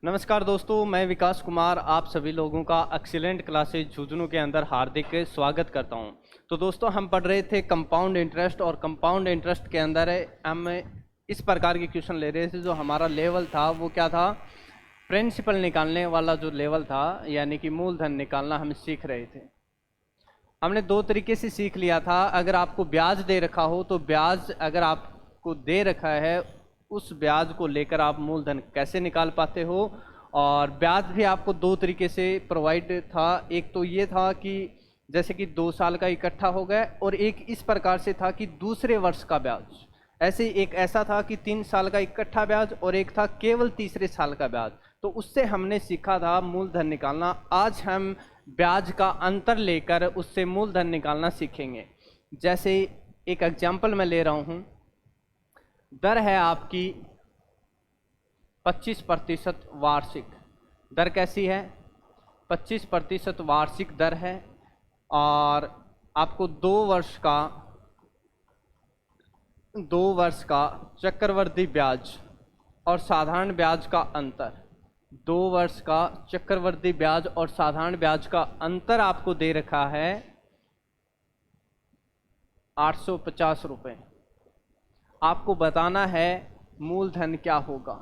नमस्कार दोस्तों, मैं विकास कुमार आप सभी लोगों का एक्सीलेंट क्लासेज झुंझुनू के अंदर हार्दिक स्वागत करता हूं। तो दोस्तों, हम पढ़ रहे थे कंपाउंड इंटरेस्ट और कंपाउंड इंटरेस्ट के अंदर हम इस प्रकार के क्वेश्चन ले रहे थे। जो हमारा लेवल था वो क्या था, प्रिंसिपल निकालने वाला जो लेवल था, यानी कि मूलधन निकालना हम सीख रहे थे। हमने दो तरीके से सीख लिया था। अगर आपको ब्याज दे रखा हो तो ब्याज अगर आपको दे रखा है, उस ब्याज को लेकर आप मूलधन कैसे निकाल पाते हो। और ब्याज भी आपको दो तरीके से प्रोवाइड था। एक तो ये था कि जैसे कि 2 साल का इकट्ठा हो गया, और एक इस प्रकार से था कि दूसरे वर्ष का ब्याज। ऐसे ही एक ऐसा था कि 3 साल का इकट्ठा ब्याज, और एक था केवल तीसरे साल का ब्याज। तो उससे हमने सीखा था मूलधन निकालना। आज हम ब्याज का अंतर लेकर उससे मूलधन निकालना सीखेंगे। जैसे एक एग्जाम्पल मैं ले रहा हूं। दर है आपकी 25% वार्षिक। दर कैसी है? 25% वार्षिक दर है, और आपको 2 वर्ष का चक्रवृद्धि ब्याज और साधारण ब्याज का अंतर, 2 वर्ष का चक्रवृद्धि ब्याज और साधारण ब्याज का अंतर आपको दे रखा है 850 रुपये। आपको बताना है मूलधन क्या होगा।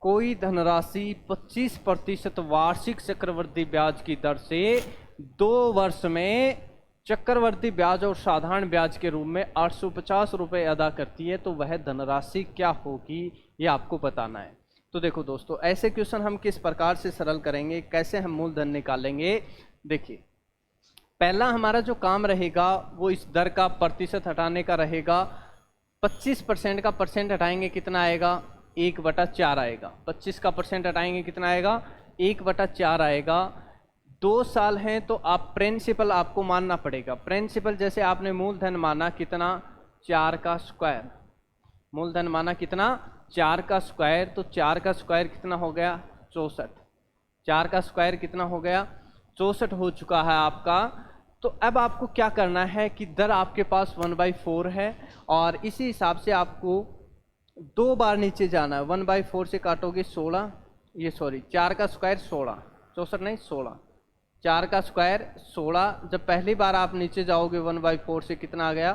कोई धनराशि 25% वार्षिक चक्रवृद्धि ब्याज की दर से 2 वर्ष में चक्रवृद्धि ब्याज और साधारण ब्याज के रूप में 850 रुपये अदा करती है, तो वह धनराशि क्या होगी, ये आपको बताना है। तो देखो दोस्तों, ऐसे क्वेश्चन हम किस प्रकार से सरल करेंगे, कैसे हम मूलधन निकालेंगे। देखिए, पहला हमारा जो काम रहेगा वो इस दर का प्रतिशत हटाने का रहेगा। 25% का परसेंट हटाएंगे, कितना आएगा? 1/4 आएगा। 25 का परसेंट हटाएंगे, कितना आएगा? 1/4 आएगा। 2 साल हैं तो आप प्रिंसिपल आपको मानना पड़ेगा। प्रिंसिपल जैसे आपने मूलधन माना कितना? 4 का स्क्वायर। मूलधन माना कितना? 4 का स्क्वायर। तो 4 का स्क्वायर कितना हो गया? 64। 4 का स्क्वायर कितना हो गया? 64 हो चुका है आपका। तो अब आपको क्या करना है कि दर आपके पास 1/4 है, और इसी हिसाब से आपको 2 बार नीचे जाना है। 1/4 से काटोगे 16, ये सॉरी 4 का स्क्वायर 16, 64 नहीं 16। 4 का स्क्वायर 16। जब पहली बार आप नीचे जाओगे 1/4 से, कितना आ गया?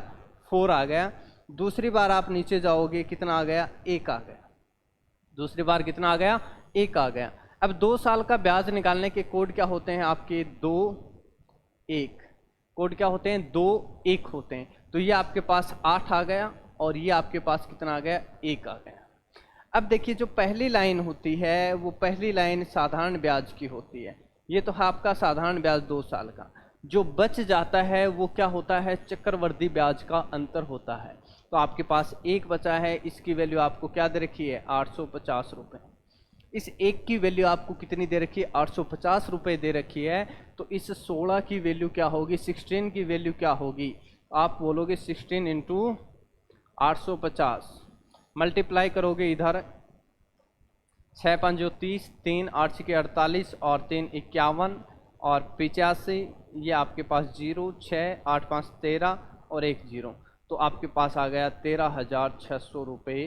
4 आ गया। दूसरी बार आप नीचे जाओगे, कितना आ गया? 1 आ गया। दूसरी बार कितना आ गया? 1 आ गया। अब 2 साल का ब्याज निकालने के कोड क्या होते हैं आपके? 2 1। कोड क्या होते हैं? 2 1 होते हैं। तो ये आपके पास 8 आ गया, और ये आपके पास कितना आ गया? 1 आ गया। अब देखिए, जो पहली लाइन होती है वो पहली लाइन साधारण ब्याज की होती है। ये तो है आपका साधारण ब्याज 2 साल का। जो बच जाता है वो क्या होता है? चक्रवृद्धि ब्याज का अंतर होता है। तो आपके पास 1 बचा है, इसकी वैल्यू आपको क्या दे रखी है? 850 रुपये। इस 1 की वैल्यू आपको कितनी दे रखी है? 850 रुपये दे रखी है। तो इस 16 की वैल्यू क्या होगी? 16 की वैल्यू क्या होगी? आप बोलोगे 16 इंटू 850, मल्टीप्लाई करोगे इधर 6 5 जो 30, 3 8 6 48, और 3 51, और 85। ये आपके पास 0 6 8 5 13 और 1 0। तो आपके पास आ गया 13,600 रुपये।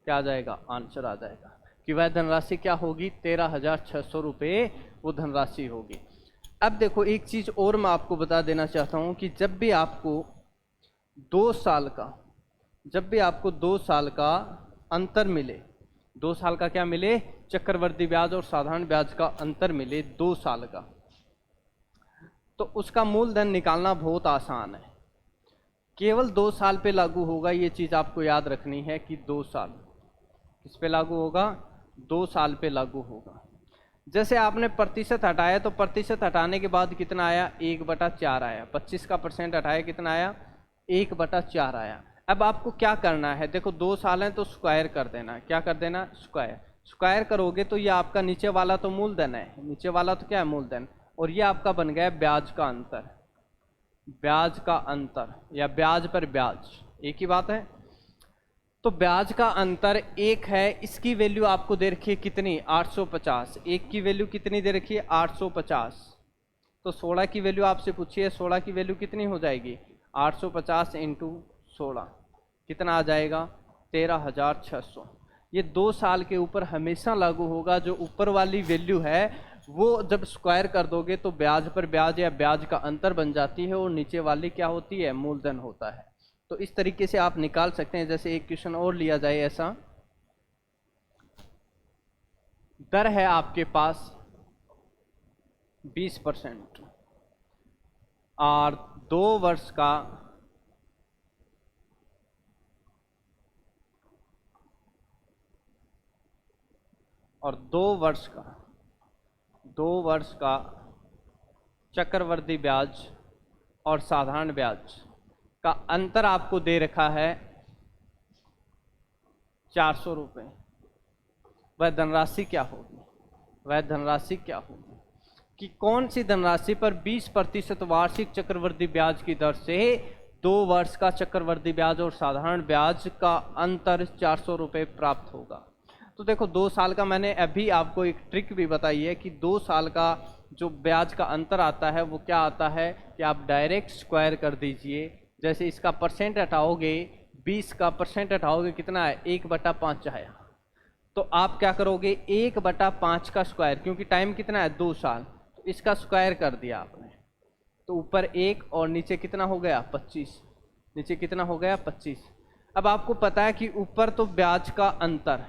क्या आ जाएगा? आंसर आ जाएगा कि वह धनराशि क्या होगी? 13,600 रुपये वो धनराशि होगी। अब देखो, एक चीज़ और मैं आपको बता देना चाहता हूँ कि जब भी आपको 2 साल का अंतर मिले, 2 साल का क्या मिले? चक्रवृद्धि ब्याज और साधारण ब्याज का अंतर मिले 2 साल का, तो उसका मूलधन निकालना बहुत आसान है। केवल 2 साल पे लागू होगा। ये चीज़ आपको याद रखनी है कि 2 साल किस पे लागू होगा? 2 साल पे लागू होगा। जैसे आपने प्रतिशत हटाया, तो प्रतिशत हटाने के बाद कितना आया? 1/4 आया। 25 का परसेंट हटाया, कितना आया? 1/4 आया। अब आपको क्या करना है? देखो, 2 साल हैं तो स्क्वायर कर देना। क्या कर देना? स्क्वायर। स्क्वायर करोगे तो ये आपका नीचे वाला तो मूलधन है, नीचे वाला तो क्या है? मूलधन। और ये आपका बन गया ब्याज का अंतर। ब्याज का अंतर या ब्याज पर ब्याज एक ही बात है। तो ब्याज का अंतर 1 है। इसकी वैल्यू आपको दे रखी है कितनी? 850। 1 की वैल्यू कितनी दे रखी है? 850। तो 16 की वैल्यू आपसे पूछी है, 16 की वैल्यू कितनी हो जाएगी? 850 इंटू 16 कितना आ जाएगा? 13,600। ये 2 साल के ऊपर हमेशा लागू होगा। जो ऊपर वाली वैल्यू है वो जब स्क्वायर कर दोगे तो ब्याज पर ब्याज या ब्याज का अंतर बन जाती है, और नीचे वाली क्या होती है, मूलधन होता है। तो इस तरीके से आप निकाल सकते हैं। जैसे एक क्वेश्चन और लिया जाए ऐसा, दर है आपके पास 20% और 2 वर्ष का और 2 वर्ष का चक्रवृद्धि ब्याज और साधारण ब्याज का अंतर आपको दे रखा है 400 रुपये। वह धनराशि क्या होगी, वह धनराशि क्या होगी कि कौन सी धनराशि पर 20% वार्षिक चक्रवृद्धि ब्याज की दर से 2 वर्ष का चक्रवृद्धि ब्याज और साधारण ब्याज का अंतर 400 रुपये प्राप्त होगा। तो देखो 2 साल का मैंने अभी आपको एक ट्रिक भी बताई है कि 2 साल का जो ब्याज का अंतर आता है वो क्या आता है कि आप डायरेक्ट स्क्वायर कर दीजिए। जैसे इसका परसेंट हटाओगे, 20 का परसेंट हटाओगे कितना है, 1/5 आया। तो आप क्या करोगे, 1/5 का स्क्वायर, क्योंकि टाइम कितना है 2 साल, तो इसका स्क्वायर कर दिया आपने। तो ऊपर 1 और नीचे कितना हो गया 25, नीचे कितना हो गया 25। अब आपको पता है कि ऊपर तो ब्याज का अंतर,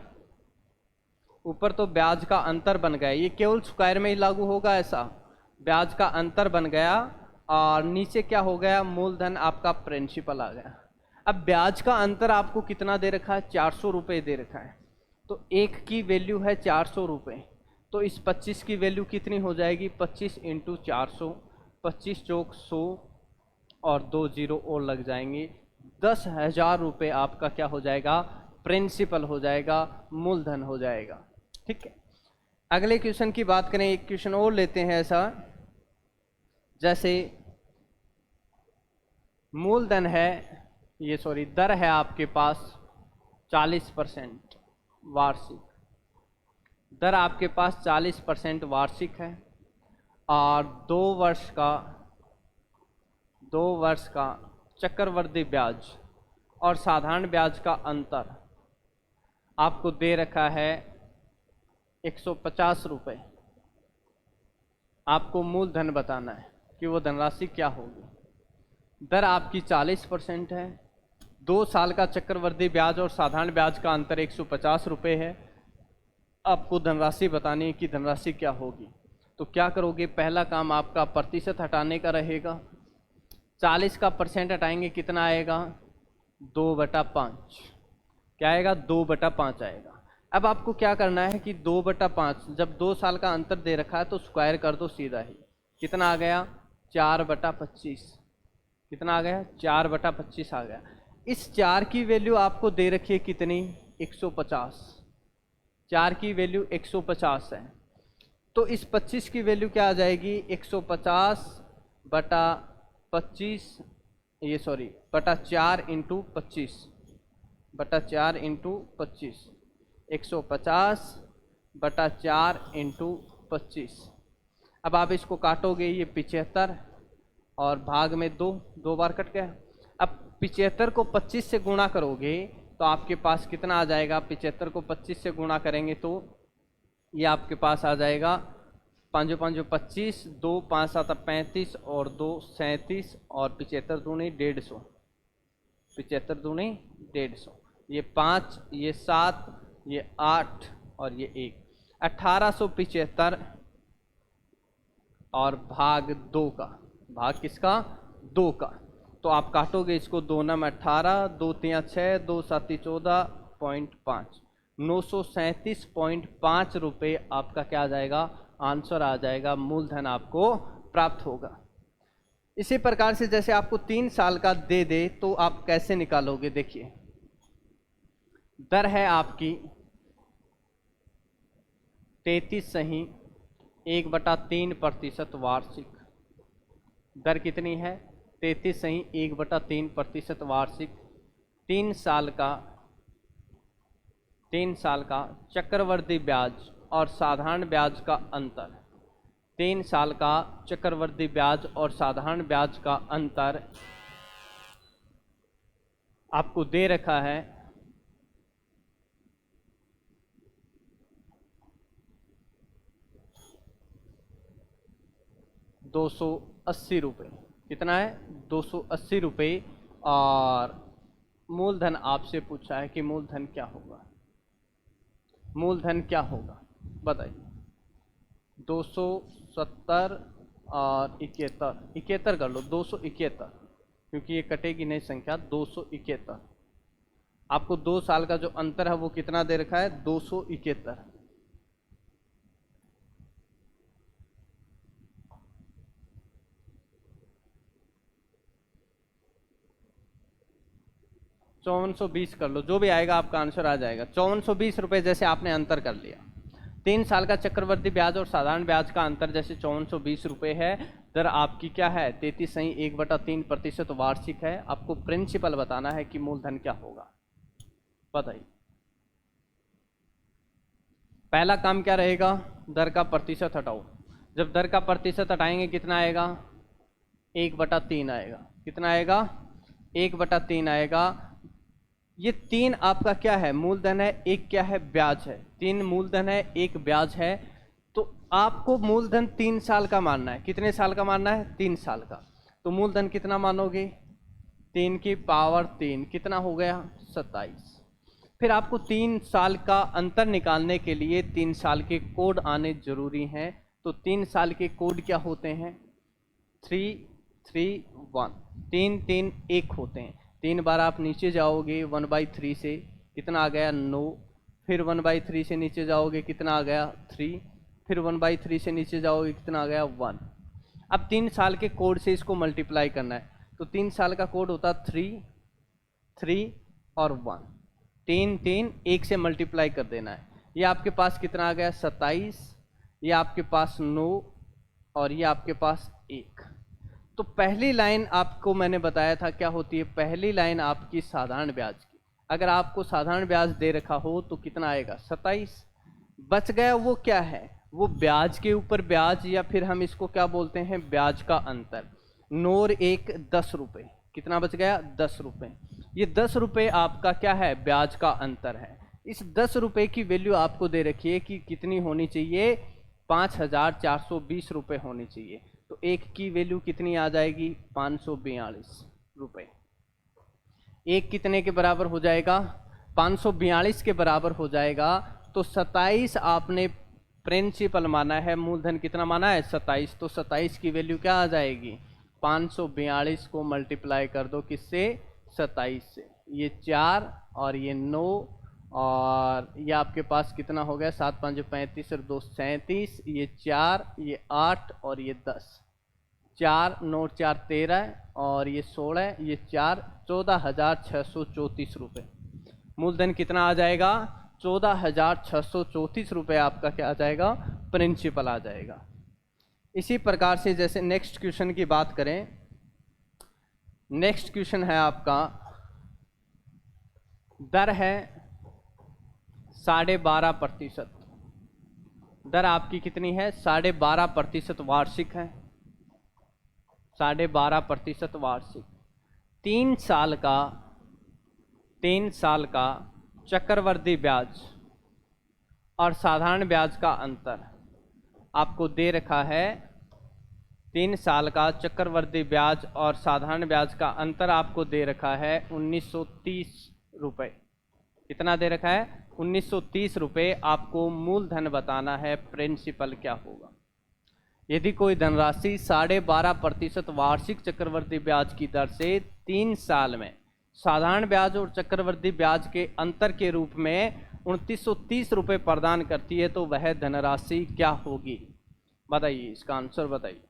ऊपर तो ब्याज का अंतर बन गया, ये केवल स्क्वायर में ही लागू होगा ऐसा, ब्याज का अंतर बन गया। और नीचे क्या हो गया, मूलधन आपका प्रिंसिपल आ गया। अब ब्याज का अंतर आपको कितना दे रखा है, 400 रुपये दे रखा है। तो एक की वैल्यू है 400 रुपये, तो इस 25 की वैल्यू कितनी हो जाएगी, 25 × 400, 25 चौक 100 और 2 जीरो और लग जाएंगे। 10,000 रुपये आपका क्या हो जाएगा, प्रिंसिपल हो जाएगा, मूलधन हो जाएगा। ठीक है, अगले क्वेश्चन की बात करें, एक क्वेश्चन और लेते हैं ऐसा, जैसे मूलधन है, ये सॉरी दर है आपके पास 40% वार्षिक, दर आपके पास 40% वार्षिक है और 2 वर्ष का चक्रवृद्धि ब्याज और साधारण ब्याज का अंतर आपको दे रखा है 150 रुपये। आपको मूलधन बताना है कि वो धनराशि क्या होगी। दर आपकी 40% है, 2 साल का चक्रवृद्धि ब्याज और साधारण ब्याज का अंतर 150 रुपये है। आपको धनराशि बतानी है कि धनराशि क्या होगी। तो क्या करोगे, पहला काम आपका प्रतिशत हटाने का रहेगा। 40 का परसेंट हटाएंगे कितना आएगा, 2/5। क्या आएगा, 2/5 आएगा। अब आपको क्या करना है कि 2/5, जब 2 साल का अंतर दे रखा है तो स्क्वायर कर दो सीधा ही। कितना आ गया, 4/25। कितना आ गया, 4/25 आ गया। इस 4 की वैल्यू आपको दे रखी है कितनी, 150। 4 की वैल्यू 150 है, तो इस 25 की वैल्यू क्या आ जाएगी, 150/25, ये सॉरी बटा 4 × 25, बटा 4 × 25, 150/4 × 25। अब आप इसको काटोगे, ये 75 और भाग में 2 बार कट गया। अब 75 को 25 से गुणा करोगे तो आपके पास कितना आ जाएगा, 75 को 25 से गुणा करेंगे तो ये आपके पास आ जाएगा 5 5 25, 2 5 7 35 और 2 37 और 75 दूनी 150, 75 दूनी 150, ये 5, ये 7, ये 8 और ये 1, 1875 और भाग 2 का, भाग किसका, 2 का। तो आप काटोगे इसको, 2 9 18, 2 3 6, 2 7 14.5, 937.5 रुपये आपका क्या आ जाएगा, आंसर आ जाएगा, मूलधन आपको प्राप्त होगा। इसी प्रकार से जैसे आपको 3 साल का दे दे तो आप कैसे निकालोगे, देखिए दर है आपकी 33.1/3% वार्षिक। दर कितनी है, 33.1/3% वार्षिक। 3 साल का चक्रवृद्धि ब्याज और साधारण ब्याज का अंतर, 3 साल का चक्रवृद्धि ब्याज और साधारण ब्याज का अंतर आपको दे रखा है 280 रुपये। कितना है? 280 रुपये। और मूलधन आपसे पूछा है कि मूलधन क्या होगा, मूलधन क्या होगा बताइए। 270 और 71 कर लो, 271, क्योंकि ये कटेगी नहीं संख्या। 271 आपको 2 साल का जो अंतर है वो कितना दे रखा है? 271। ₹5420 कर लो, जो भी आएगा आपका आंसर आ जाएगा। ₹5420 जैसे आपने अंतर कर लिया। 3 साल का चक्रवर्ती ब्याज और साधारण ब्याज का अंतर जैसे ₹5420 है, दर आपकी क्या है? 33.1/3% वार्षिक है। आपको प्रिंसिपल बताना है कि मूलधन क्या होगा, बताइए। पहला काम क्या रहेगा? दर का प्रतिशत हटाओ। जब दर का प्रतिशत हटाएंगे कितना आएगा? 1/3 आएगा। कितना आएगा? 1/3 आएगा। ये 3 आपका क्या है? मूलधन है। एक क्या है? ब्याज है। 3 मूलधन है, 1 ब्याज है। तो आपको मूलधन 3 साल का मानना है। कितने साल का मानना है? 3 साल का। तो मूलधन कितना मानोगे? 3 की पावर 3। कितना हो गया? 27। फिर आपको 3 साल का अंतर निकालने के लिए 3 साल के कोड आने जरूरी हैं। तो 3 साल के कोड क्या होते हैं? 3, 3, 1। 3, 3, 1 होते हैं। 3 बार आप नीचे जाओगे 1/3 से, कितना आ गया? 9। फिर 1/3 से नीचे जाओगे, कितना आ गया? 3। फिर 1/3 से नीचे जाओगे, कितना आ गया? 1। अब 3 साल के कोड से इसको मल्टीप्लाई करना है। तो 3 साल का कोड होता 3, 3 और 1। 3, 3, 1 से मल्टीप्लाई कर देना है। ये आपके पास कितना आ गया? 27। ये आपके पास 9 और ये आपके पास 1। तो पहली लाइन आपको मैंने बताया था क्या होती है? पहली लाइन आपकी साधारण ब्याज की। अगर आपको साधारण ब्याज दे रखा हो तो कितना आएगा? 27। बच गया वो क्या है? वो ब्याज के ऊपर ब्याज, या फिर हम इसको क्या बोलते हैं? ब्याज का अंतर। 9 और 1 10 रुपये। कितना बच गया? 10 रुपये। ये 10 रुपये आपका क्या है? ब्याज का अंतर है। इस 10 रुपये की वैल्यू आपको दे रखी है कि कितनी होनी चाहिए? 5420 रुपये होनी चाहिए। तो 1 की वैल्यू कितनी आ जाएगी? 542 रुपये। 1 कितने के बराबर हो जाएगा? 542 के बराबर हो जाएगा। तो 27 आपने प्रिंसिपल माना है, मूलधन कितना माना है? 27। तो 27 की वैल्यू क्या आ जाएगी? 542 को मल्टीप्लाई कर दो किससे? 27 से। ये 4 और ये 9 और ये आपके पास कितना हो गया? 7, 5, 35 और 2 37। ये 4, ये 8 और ये 10। 4, 9, 4 13 और ये 16, ये 4 14,634 रुपये। मूलधन कितना आ जाएगा? 14,634 रुपये आपका क्या आ जाएगा? प्रिंसिपल आ जाएगा। इसी प्रकार से जैसे नेक्स्ट क्वेश्चन की बात करें, नेक्स्ट क्वेश्चन है आपका, दर है 12.5%। दर आपकी कितनी है? 12.5% वार्षिक है। 12.5% वार्षिक। 3 साल का चक्रवर्ती ब्याज और साधारण ब्याज का अंतर आपको दे रखा है। 3 साल का चक्रवर्ती ब्याज और साधारण ब्याज का अंतर आपको दे रखा है 1930 रुपये। कितना दे रखा है? 1930 रुपये। आपको मूलधन बताना है, प्रिंसिपल क्या होगा। यदि कोई धनराशि 12.5% वार्षिक चक्रवर्ती ब्याज की दर से 3 साल में साधारण ब्याज और चक्रवर्ती ब्याज के अंतर के रूप में 2930 रुपये प्रदान करती है, तो वह धनराशि क्या होगी? बताइए, इसका आंसर बताइए।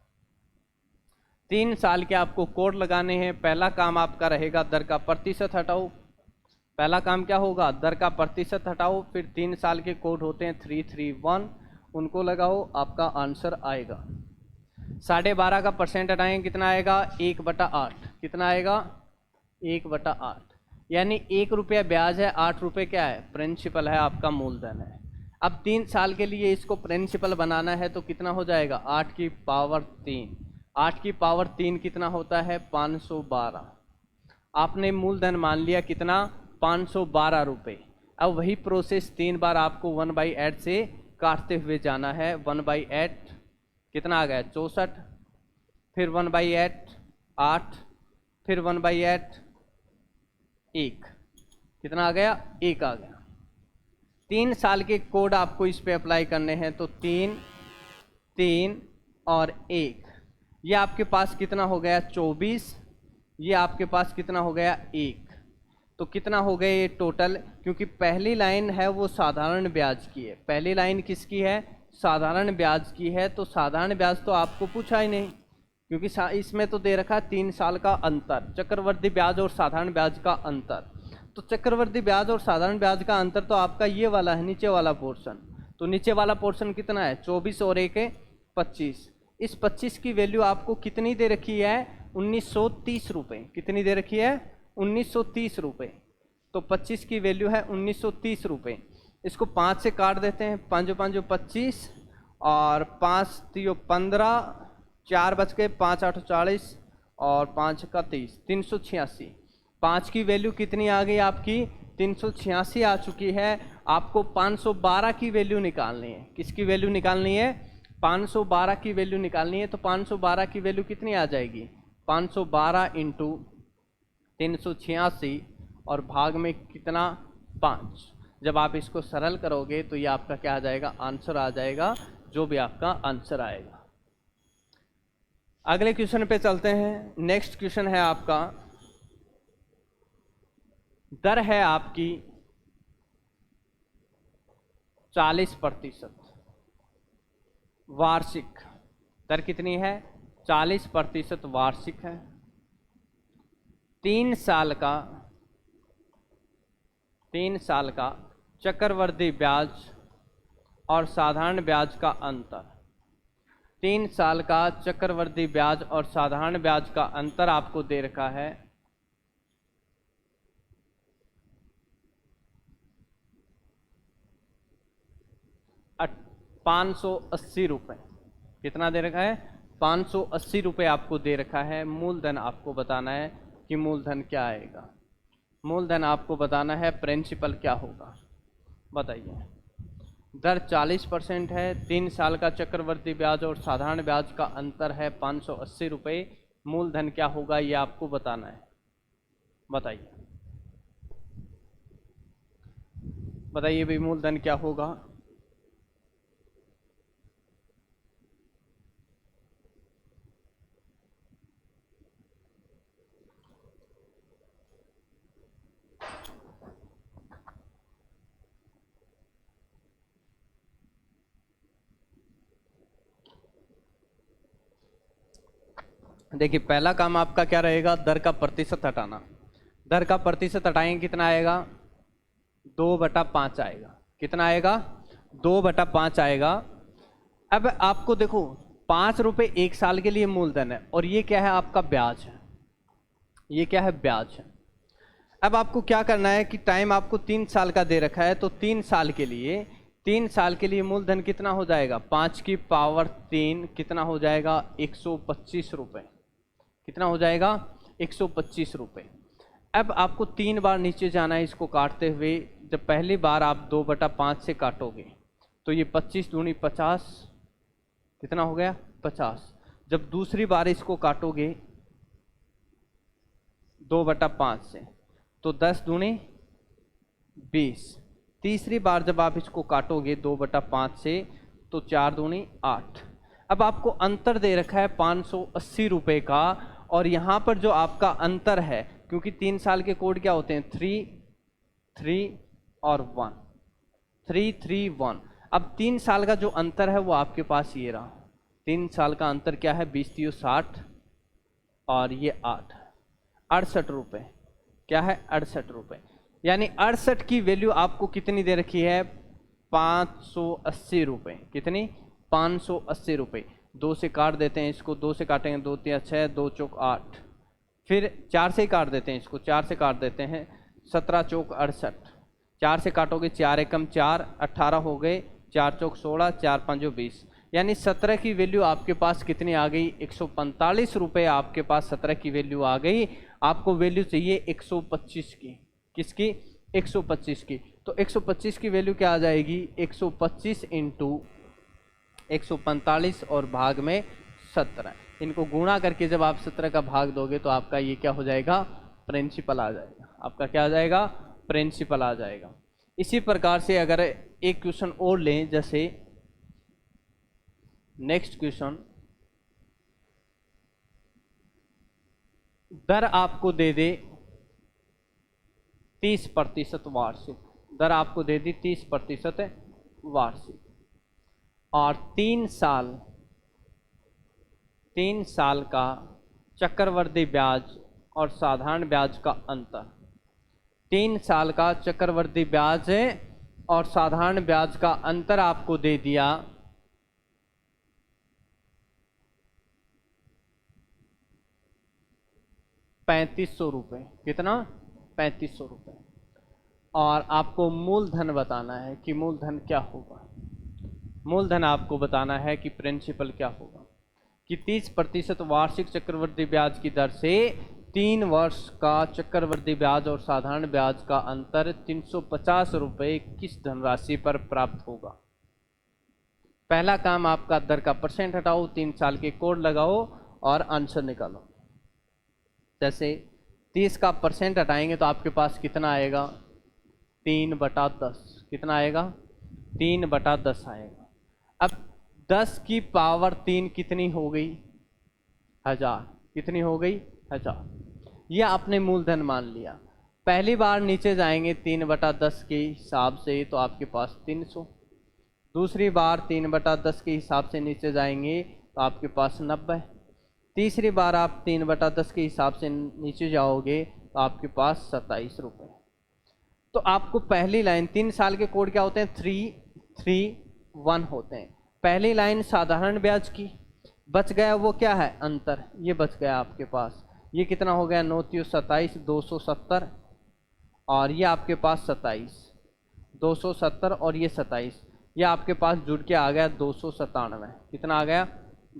3 साल के आपको कोड लगाने हैं। पहला काम आपका रहेगा दर का प्रतिशत हटाओ। पहला काम क्या होगा? दर का प्रतिशत हटाओ। फिर 3 साल के कोड होते हैं 331, उनको लगाओ, आपका आंसर आएगा। 12.5 का परसेंट हटाएंगे, कितना आएगा? 1/8। कितना आएगा? 1/8। यानी 1 रुपया ब्याज है, 8 रुपये क्या है? प्रिंसिपल है, आपका मूलधन है। अब 3 साल के लिए इसको प्रिंसिपल बनाना है तो कितना हो जाएगा? 8 की पावर 3। 8 की पावर 3 कितना होता है? 512। आपने मूलधन मान लिया कितना? 512 रुपये। अब वही प्रोसेस 3 बार आपको 1/8 से काटते हुए जाना है। 1/8 कितना आ गया? 64। फिर 1/8 8, फिर 1/8 1, कितना आ गया? 1 आ गया। 3 साल के कोड आपको इस पे अप्लाई करने हैं, तो 3 3 और 1, ये आपके पास कितना हो गया? 24। ये आपके पास कितना हो गया? 1। तो कितना हो गया ये टोटल? क्योंकि पहली लाइन है वो साधारण ब्याज की है। पहली लाइन किसकी है? साधारण ब्याज की है। तो साधारण ब्याज तो आपको पूछा ही नहीं, क्योंकि इसमें तो दे रखा है 3 साल का अंतर, चक्रवृद्धि ब्याज और साधारण ब्याज का अंतर। तो चक्रवृद्धि ब्याज और साधारण ब्याज का अंतर तो आपका ये वाला है, नीचे वाला पोर्शन। तो नीचे वाला पोर्शन कितना है? 24 और 1 25। इस 25 की वैल्यू आपको कितनी दे रखी है? 1930 रुपये। कितनी दे रखी है? 1930 रुपये। तो 25 की वैल्यू है 1930 रुपये। इसको 5 से काट देते हैं, 5 5 25 और 5 3 15, 4 बच गए, 5 8 40 और 5 का 30, 386। 5 की वैल्यू कितनी आ गई आपकी? 386 आ चुकी है। आपको 512 की वैल्यू निकालनी है। किसकी वैल्यू निकालनी है? 512 की वैल्यू निकालनी है। तो 512 की वैल्यू कितनी आ जाएगी? 512 इंटू 386 और भाग में कितना? 5। जब आप इसको सरल करोगे तो ये आपका क्या आ जाएगा? आंसर आ जाएगा, जो भी आपका आंसर आएगा। अगले क्वेश्चन पे चलते हैं। नेक्स्ट क्वेश्चन है आपका, दर है आपकी 40%। वार्षिक दर कितनी है? 40% वार्षिक है। 3 साल का चक्रवृद्धि ब्याज और साधारण ब्याज का अंतर। 3 साल का चक्रवृद्धि ब्याज और साधारण ब्याज का अंतर आपको दे रखा है 580 रुपये। कितना दे रखा है? 580 रुपये आपको दे रखा है। मूलधन आपको बताना है कि मूलधन क्या आएगा। मूलधन आपको बताना है प्रिंसिपल क्या होगा, बताइए। दर 40% है, 3 साल का चक्रवृद्धि ब्याज और साधारण ब्याज का अंतर है 580 रुपये। मूलधन क्या होगा ये आपको बताना है, बताइए। बताइए भाई, मूलधन क्या होगा? देखिए, पहला काम आपका क्या रहेगा? दर का प्रतिशत हटाना। दर का प्रतिशत हटाएंगे, कितना आएगा? 2/5 आएगा। कितना आएगा? 2/5 आएगा। अब आपको देखो, 5 रुपये 1 साल के लिए मूलधन है, और ये क्या है? आपका ब्याज है। ये क्या है? ब्याज है। अब आपको क्या करना है कि टाइम आपको 3 साल का दे रखा है, तो 3 साल के लिए मूलधन कितना हो जाएगा? 5 की पावर 3 कितना हो जाएगा? 125 रुपये। कितना हो जाएगा? 125 रुपये। अब आपको 3 बार नीचे जाना है इसको काटते हुए। जब पहली बार आप 2/5 से काटोगे तो ये 25 दूनी 50, कितना हो गया? 50। जब दूसरी बार इसको काटोगे 2/5 से तो 10 दूनी 20। तीसरी बार जब आप इसको काटोगे 2/5 से तो 4 दूनी 8। अब आपको अंतर दे रखा है 580 रुपये का, और यहाँ पर जो आपका अंतर है, क्योंकि 3 साल के कोड क्या होते हैं? 3 3 और 1, 3 3 1। अब 3 साल का जो अंतर है वो आपके पास ये रहा। 3 साल का अंतर क्या है? 20 3 60 और ये 8, 68 रुपये। क्या है? 68 रुपये। यानी 68 की वैल्यू आपको कितनी दे रखी है? 580 रुपये। कितनी? 580 रुपये। 2 से काट देते हैं इसको, 2 से काटेंगे 2 3 6, 2 चौक 8, फिर 4 से ही काट देते हैं इसको, 4 से काट देते हैं 17 चौक 68। 4 से काटोगे 4 एकम 4, 18 हो गए, 4 चौक 16, 4 5 20। यानी 17 की वैल्यू आपके पास कितनी आ गई? 145 रुपये आपके पास 17 की वैल्यू आ गई। आपको वैल्यू चाहिए 125 की। किसकी? 125 की। तो 125 की वैल्यू क्या आ जाएगी? 125 इंटू 145 और भाग में 17। इनको गुणा करके जब आप 17 का भाग दोगे तो आपका ये क्या हो जाएगा, प्रिंसिपल आ जाएगा। आपका क्या आ जाएगा, प्रिंसिपल आ जाएगा। इसी प्रकार से अगर एक क्वेश्चन और लें, जैसे नेक्स्ट क्वेश्चन, दर आपको दे दे 30% वार्षिक, दर आपको दे दी 30% वार्षिक, और 3 साल का चक्रवृद्धि ब्याज और साधारण ब्याज का अंतर, 3 साल का चक्रवृद्धि ब्याज और साधारण ब्याज का अंतर आपको दे दिया 3500 रुपये। कितना, 3500 रुपये। और आपको मूलधन बताना है कि मूलधन क्या होगा। मूलधन आपको बताना है कि प्रिंसिपल क्या होगा, कि 30% वार्षिक चक्रवृद्धि ब्याज की दर से 3 वर्ष का चक्रवृद्धि ब्याज और साधारण ब्याज का अंतर 350 रुपये किस धनराशि पर प्राप्त होगा। पहला काम आपका दर का परसेंट हटाओ, 3 साल के कोड लगाओ और आंसर निकालो। जैसे 30 का परसेंट हटाएंगे तो आपके पास कितना आएगा, 3/10। कितना आएगा, 3/10 आएगा। अब 10 की पावर 3 कितनी हो गई, 1000। कितनी हो गई, 1000। यह आपने मूलधन मान लिया। पहली बार नीचे जाएंगे 3/10 के हिसाब से तो आपके पास 300। दूसरी बार 3/10 के हिसाब से नीचे जाएंगे तो आपके पास 90। तीसरी बार आप 3/10 के हिसाब से नीचे जाओगे तो आपके पास 27 रुपये। तो आपको पहली लाइन, 3 साल के कोड क्या होते हैं, 331 होते हैं। पहली लाइन साधारण ब्याज की, बच गया वो क्या है, अंतर, ये बच गया आपके पास। ये कितना हो गया, 9 × 27, 270, और ये आपके पास 27, 270 और ये 27, ये आपके पास जुड़ के आ गया 297। कितना आ गया,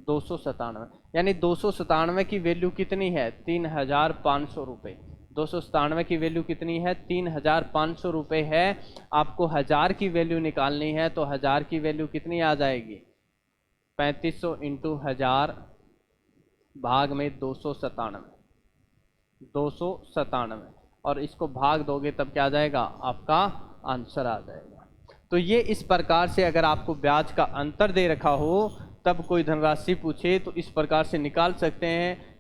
297। यानी 297 की वैल्यू कितनी है, 3500 रुपये। 297 की वैल्यू कितनी है, 3500 रुपये है। आपको 1000 की वैल्यू निकालनी है तो 1000 की वैल्यू कितनी आ जाएगी, 3500 × 1000 भाग में 297, और इसको भाग दोगे तब क्या आ जाएगा, आपका आंसर आ जाएगा। तो ये इस प्रकार से अगर आपको ब्याज का अंतर दे रखा हो तब कोई धनराशि पूछे तो इस प्रकार से निकाल सकते हैं।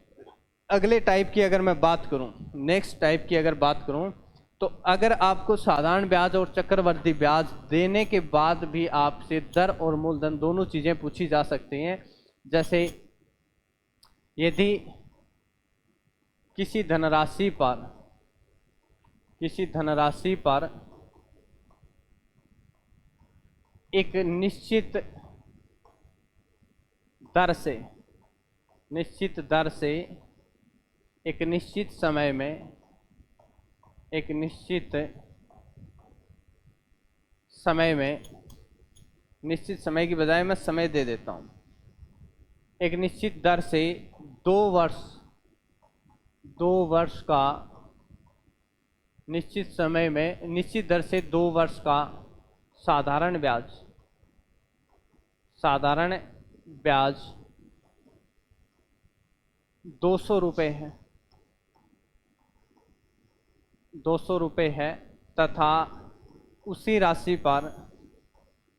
अगले टाइप की अगर मैं बात करूं, नेक्स्ट टाइप की अगर बात करूं, तो अगर आपको साधारण ब्याज और चक्रवृद्धि ब्याज देने के बाद भी आपसे दर और मूलधन दोनों चीज़ें पूछी जा सकती हैं। जैसे यदि किसी धनराशि पर एक निश्चित दर से एक निश्चित समय में, निश्चित समय की बजाय मैं समय दे देता हूँ, एक निश्चित दर से 2 वर्ष का, निश्चित समय में निश्चित दर से 2 वर्ष का साधारण ब्याज 200 रुपये है, 200 रुपये है, तथा उसी राशि पर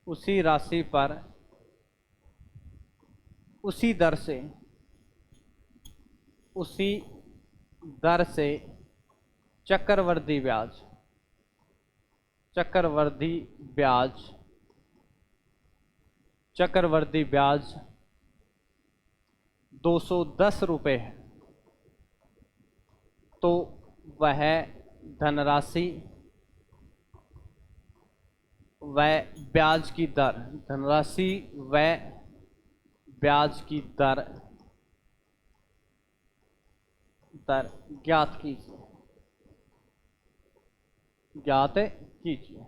उसी दर से चक्रवृद्धि ब्याज 210 रुपये है, तो वह धनराशि व ब्याज की दर ज्ञात कीजिए।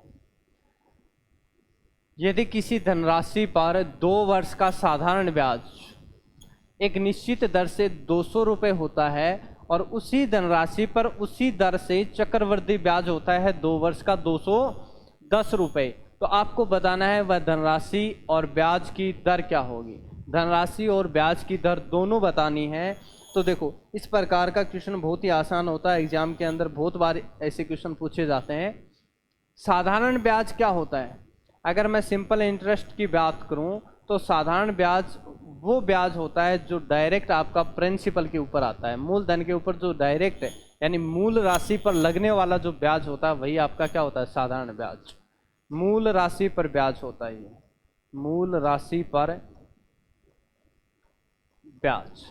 यदि किसी धनराशि पर 2 वर्ष का साधारण ब्याज एक निश्चित दर से 200 रुपये होता है और उसी धनराशि पर उसी दर से चक्रवृद्धि ब्याज होता है 2 वर्ष का 210 रुपये, तो आपको बताना है वह धनराशि और ब्याज की दर क्या होगी। धनराशि और ब्याज की दर दोनों बतानी है। तो देखो इस प्रकार का क्वेश्चन बहुत ही आसान होता है, एग्जाम के अंदर बहुत बार ऐसे क्वेश्चन पूछे जाते हैं। साधारण ब्याज क्या होता है? अगर मैं सिंपल इंटरेस्ट की बात करूं तो साधारण ब्याज वो ब्याज होता है जो डायरेक्ट आपका प्रिंसिपल के ऊपर आता है, मूलधन के ऊपर जो डायरेक्ट है, यानी मूल राशि पर लगने वाला जो ब्याज होता है वही आपका क्या होता है? साधारण ब्याज। मूल राशि पर ब्याज होता है, ये मूल राशि पर ब्याज।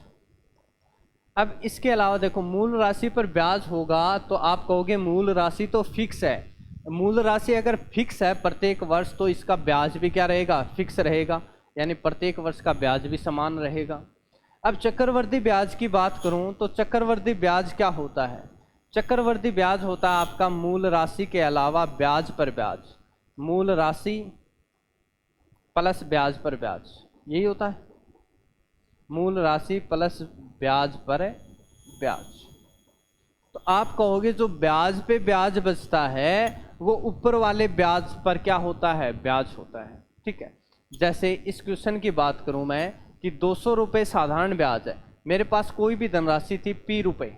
अब इसके अलावा देखो मूल राशि पर ब्याज होगा तो आप कहोगे मूल राशि तो फिक्स है। मूल राशि अगर फिक्स है प्रत्येक वर्ष तो इसका ब्याज भी क्या रहेगा? फिक्स रहेगा, यानी प्रत्येक वर्ष का ब्याज भी समान रहेगा। अब चक्रवृद्धि ब्याज की बात करूं तो चक्रवृद्धि ब्याज क्या होता है? चक्रवृद्धि ब्याज होता है आपका मूल राशि के अलावा ब्याज पर ब्याज, मूल राशि प्लस ब्याज पर ब्याज, यही होता है मूल राशि प्लस ब्याज पर ब्याज। तो आप कहोगे जो ब्याज पे ब्याज बचता है वो ऊपर वाले ब्याज पर क्या होता है? ब्याज होता है। ठीक है, जैसे इस क्वेश्चन की बात करूं मैं कि 200 रुपये साधारण ब्याज है, मेरे पास कोई भी धनराशि थी P रुपये,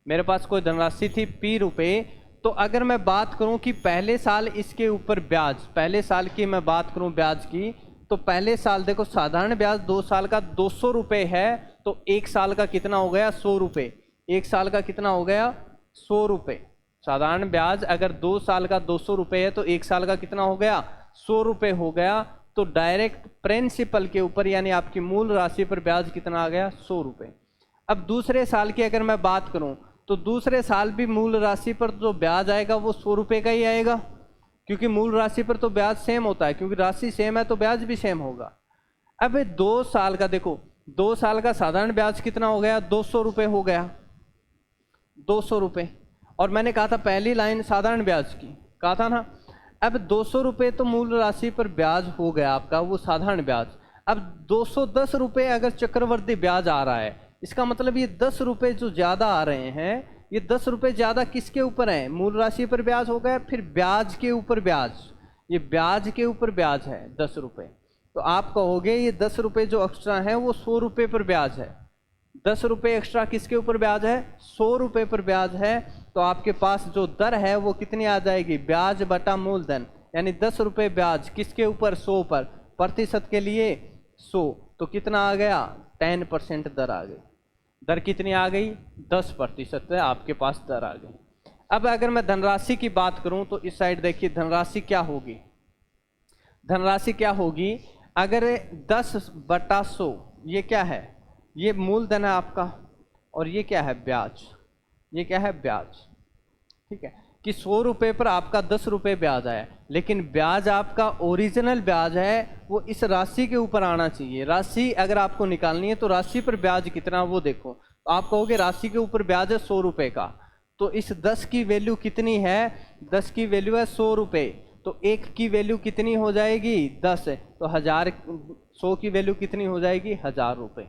मेरे पास कोई धनराशि थी P रुपये। तो अगर मैं बात करूं कि पहले साल इसके ऊपर ब्याज, पहले साल की मैं बात करूं ब्याज की, तो पहले साल देखो साधारण ब्याज 2 साल का 200 रुपये है, तो 1 साल का कितना हो गया? 100 रुपये। 1 साल का कितना हो गया? 100 रुपये। साधारण ब्याज अगर 2 साल का 200 रुपये है तो 1 साल का कितना हो गया? 100 रुपये हो गया। तो डायरेक्ट प्रिंसिपल के ऊपर यानी आपकी मूल राशि पर ब्याज कितना आ गया? 100 रुपये। अब दूसरे साल की अगर मैं बात करूं तो दूसरे साल भी मूल राशि पर जो ब्याज आएगा वो 100 रुपये का ही आएगा, क्योंकि मूल राशि पर तो ब्याज सेम होता है, क्योंकि राशि सेम है तो ब्याज भी सेम होगा। अब 2 साल का देखो, 2 साल का साधारण ब्याज कितना हो गया? 200 रुपये हो गया, 200 रुपये। और मैंने कहा था पहली लाइन साधारण ब्याज की, कहा था ना। अब 200 रुपये तो मूल राशि पर ब्याज हो गया आपका, वो साधारण ब्याज। अब 210 रुपये अगर चक्रवृद्धि ब्याज आ रहा है, इसका मतलब ये 10 रुपये जो ज़्यादा आ रहे हैं, ये 10 रुपये ज़्यादा किसके ऊपर है? मूल राशि पर ब्याज हो गया, फिर ब्याज के ऊपर ब्याज, ये ब्याज के ऊपर ब्याज है 10 रुपये। तो आप कहोगे ये 10 रुपये जो एक्स्ट्रा है वो 100 रुपये पर ब्याज है। 10 रुपये एक्स्ट्रा किसके ऊपर ब्याज है? 100 रुपये पर ब्याज है। तो आपके पास जो दर है वो कितनी आ जाएगी? ब्याज बटा मूलधन, यानी 10 रुपये ब्याज किसके ऊपर? 100 पर। प्रतिशत के लिए 100, तो कितना आ गया? 10% दर आ गई। दर कितनी आ गई? 10% आपके पास दर आ गई। अब अगर मैं धनराशि की बात करूं तो इस साइड देखिए धनराशि क्या होगी। धनराशि क्या होगी? अगर 10/100, ये क्या है? ये मूलधन है आपका, और ये क्या है? ब्याज। ये क्या है? ब्याज। ठीक है, कि 100 रुपये पर आपका 10 रुपये ब्याज आया, लेकिन ब्याज आपका ओरिजिनल ब्याज है वो इस राशि के ऊपर आना चाहिए। राशि अगर आपको निकालनी है तो राशि पर ब्याज कितना वो देखो। तो आप कहोगे राशि के ऊपर ब्याज है 100 रुपये का, तो इस 10 की वैल्यू कितनी है? 10 की वैल्यू है 100 रुपये, तो 1 की वैल्यू कितनी हो जाएगी? 10 है, तो 1000, 100 की वैल्यू कितनी हो जाएगी? 1000 रुपये।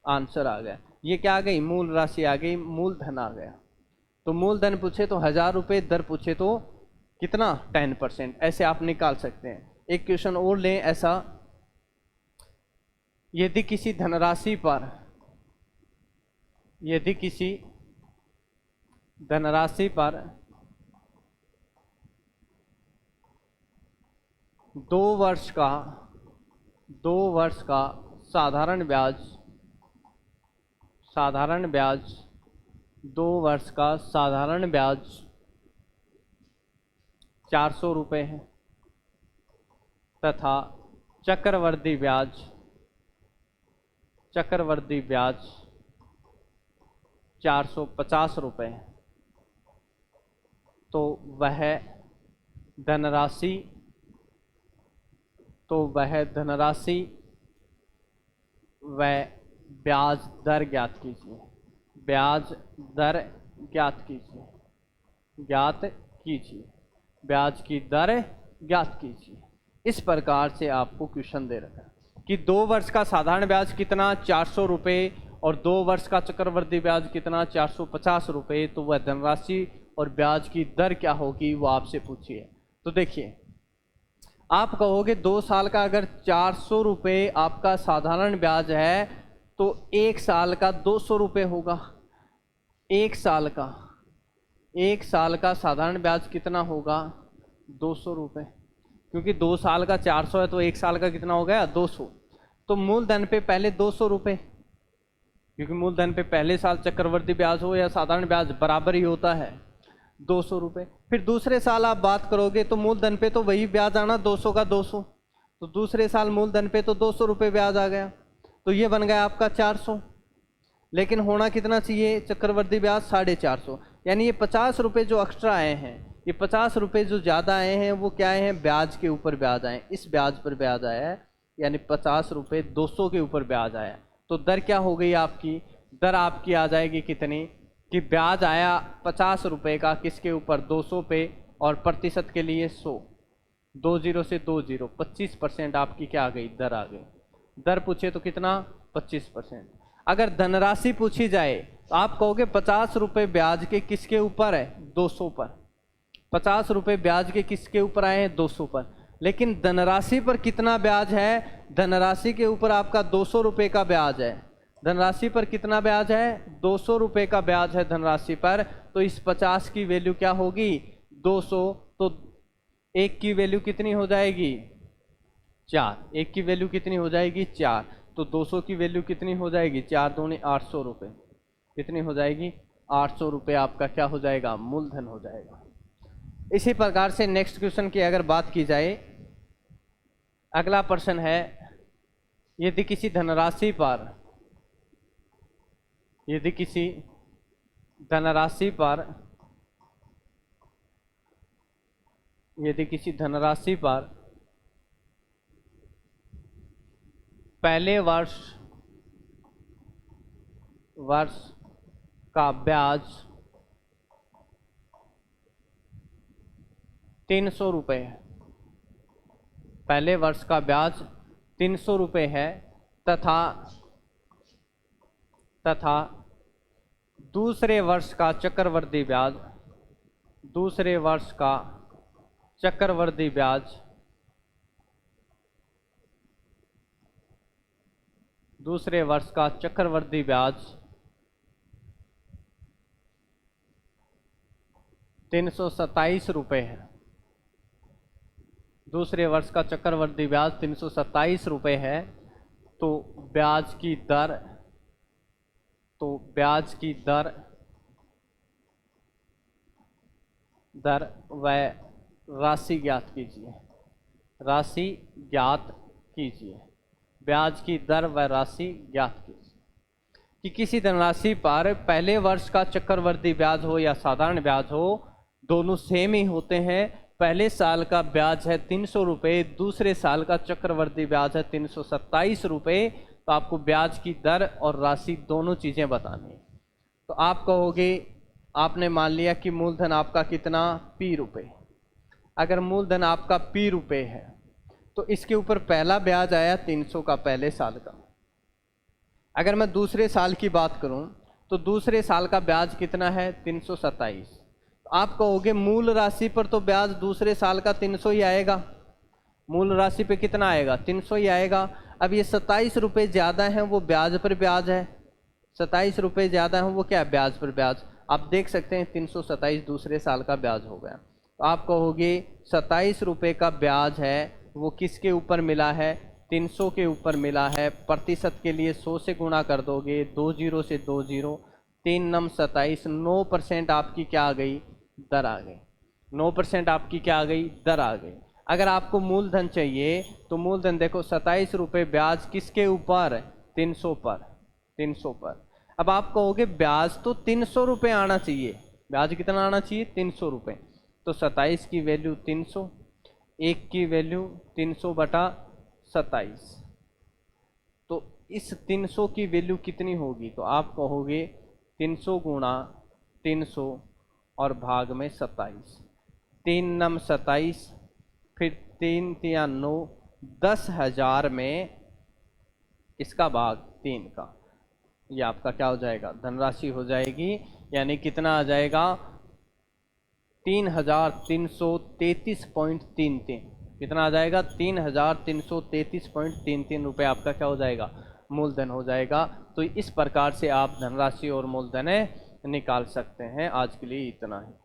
आंसर आ गया। ये क्या आ गई? मूल राशि आ गई, मूलधन आ गया। तो मूलधन पूछे तो 1000 रुपये, दर पूछे तो कितना? 10%। ऐसे आप निकाल सकते हैं। एक क्वेश्चन और लें ऐसा, यदि किसी धनराशि पर, यदि किसी धनराशि पर 2 वर्ष का साधारण ब्याज 2 वर्ष का साधारण ब्याज 400 रुपये है, तथा चक्रवृद्धि ब्याज 450 रुपये है, तो वह धनराशि व ब्याज दर ज्ञात कीजिए। ब्याज दर ज्ञात कीजिए। ब्याज की दर ज्ञात कीजिए। इस प्रकार से आपको क्वेश्चन दे रखा है कि 2 वर्ष का साधारण ब्याज कितना? 400 रुपये, और 2 वर्ष का चक्रवृद्धि ब्याज कितना? 450 रुपये। तो वह धनराशि और ब्याज की दर क्या होगी वो आपसे पूछिए। तो देखिए आप कहोगे 2 साल का अगर 400 रुपये आपका साधारण ब्याज है तो 1 साल का 200 रुपये होगा। 1 साल का 1 साल का साधारण ब्याज कितना होगा? 200 रुपये, क्योंकि 2 साल का 400 है तो 1 साल का कितना हो गया? 200। तो मूलधन पे पहले 200 रुपये, क्योंकि मूलधन पे पहले साल चक्रवर्ती ब्याज हो या साधारण ब्याज बराबर ही होता है, 200 रुपये। फिर दूसरे साल आप बात करोगे तो मूलधन पे तो वही ब्याज आना 200 का 200, तो दूसरे साल मूलधन पे तो 200 रुपये ब्याज आ गया, तो ये बन गया आपका 400। लेकिन होना कितना चाहिए चक्रवर्ती ब्याज? 450। यानी ये 50 रुपये जो एक्स्ट्रा आए हैं, ये 50 रुपये जो ज़्यादा आए हैं वो क्या आए हैं? ब्याज के ऊपर ब्याज आए, इस ब्याज पर ब्याज आया है, यानी 50 रुपये 200 के ऊपर ब्याज आया। तो दर क्या हो गई आपकी? दर आपकी आ जाएगी कितनी कि ब्याज आया 50 रुपये का किसके ऊपर? 200 पे, और प्रतिशत के लिए 100, 20 से 20, 25% आपकी क्या आ गई? दर आ गई। दर पूछे तो कितना? 25%। अगर धनराशि पूछी जाए तो आप कहोगे 50 रुपये ब्याज के किसके ऊपर है? 200 पर। 50 रुपये ब्याज के किसके ऊपर आए हैं? 200 पर। लेकिन धनराशि पर कितना ब्याज है? धनराशि के ऊपर आपका 200 रुपये का ब्याज है। धनराशि पर कितना ब्याज है? 200 रुपये का ब्याज है धनराशि पर। तो इस 50 की वैल्यू क्या होगी? 200। तो 1 की वैल्यू कितनी हो जाएगी? 4। 1 की वैल्यू कितनी हो जाएगी? 4। तो 200 की वैल्यू कितनी हो जाएगी? 4 दूनी 800 रुपये। कितनी हो जाएगी? 800 रुपये आपका क्या हो जाएगा? मूलधन हो जाएगा। इसी प्रकार से नेक्स्ट क्वेश्चन की अगर बात की जाए, अगला प्रश्न है, यदि किसी धनराशि पर यदि किसी धनराशि पर पहले वर्ष का ब्याज 300 रुपये है, पहले वर्ष का ब्याज 300 रुपये है, तथा दूसरे वर्ष का चक्रवर्ती ब्याज 327 रुपये है। दूसरे वर्ष का चक्रवर्ती ब्याज 327 रुपये है। तो ब्याज की दर व राशि ज्ञात कीजिए। ब्याज की दर व राशि ज्ञात कीजिए। कि किसी धनराशि पर पहले वर्ष का चक्रवर्ती ब्याज हो या साधारण ब्याज हो, दोनों सेम ही होते हैं। पहले साल का ब्याज है 300 रुपये, दूसरे साल का चक्रवर्ती ब्याज है 327 रुपये। तो आपको ब्याज की दर और राशि दोनों चीज़ें बतानी है। तो आप कहोगे, आपने मान लिया कि मूलधन आपका कितना? P रुपये। अगर मूलधन आपका P रुपये है तो इसके ऊपर पहला ब्याज आया 300 का पहले साल का। अगर मैं दूसरे साल की बात करूं तो दूसरे साल का ब्याज कितना है? 327। तो आप कहोगे मूल राशि पर तो ब्याज दूसरे साल का 300 ही आएगा। मूल राशि पे कितना आएगा? 300 ही आएगा। अब ये 27 रुपये ज़्यादा हैं, वो ब्याज पर ब्याज है। 27 रुपये ज़्यादा हैं, वो क्या है? ब्याज पर ब्याज। आप देख सकते हैं 327 दूसरे साल का ब्याज हो गया। तो आप कहोगे 27 रुपये का ब्याज है वो किसके ऊपर मिला है? 300 के ऊपर मिला है। प्रतिशत के लिए 100 से गुणा कर दोगे, 20 से 20, 3 नम 27, 9% आपकी क्या आ गई? दर आ गई। 9% आपकी क्या आ गई? दर आ गई। अगर आपको मूलधन चाहिए तो मूलधन देखो 27 रुपये ब्याज किसके ऊपर? 300 पर। अब आप कहोगे ब्याज तो 300 रुपये आना चाहिए। ब्याज कितना आना चाहिए? 300 रुपये। तो 27 की वैल्यू 300, 1 की वैल्यू 300/27। तो इस 300 की वैल्यू कितनी होगी? तो आप कहोगे 300 गुणा 300 और भाग में 27, 3 नम 27, फिर 3 तिया 9, 10,000 में इसका भाग 3 का, ये आपका क्या हो जाएगा? धनराशि हो जाएगी। यानी कितना आ जाएगा? 3,333.33। कितना आ जाएगा? 3,333.33 रुपये आपका क्या हो जाएगा? मूलधन हो जाएगा। तो इस प्रकार से आप धनराशि और मूलधन निकाल सकते हैं। आज के लिए इतना ही।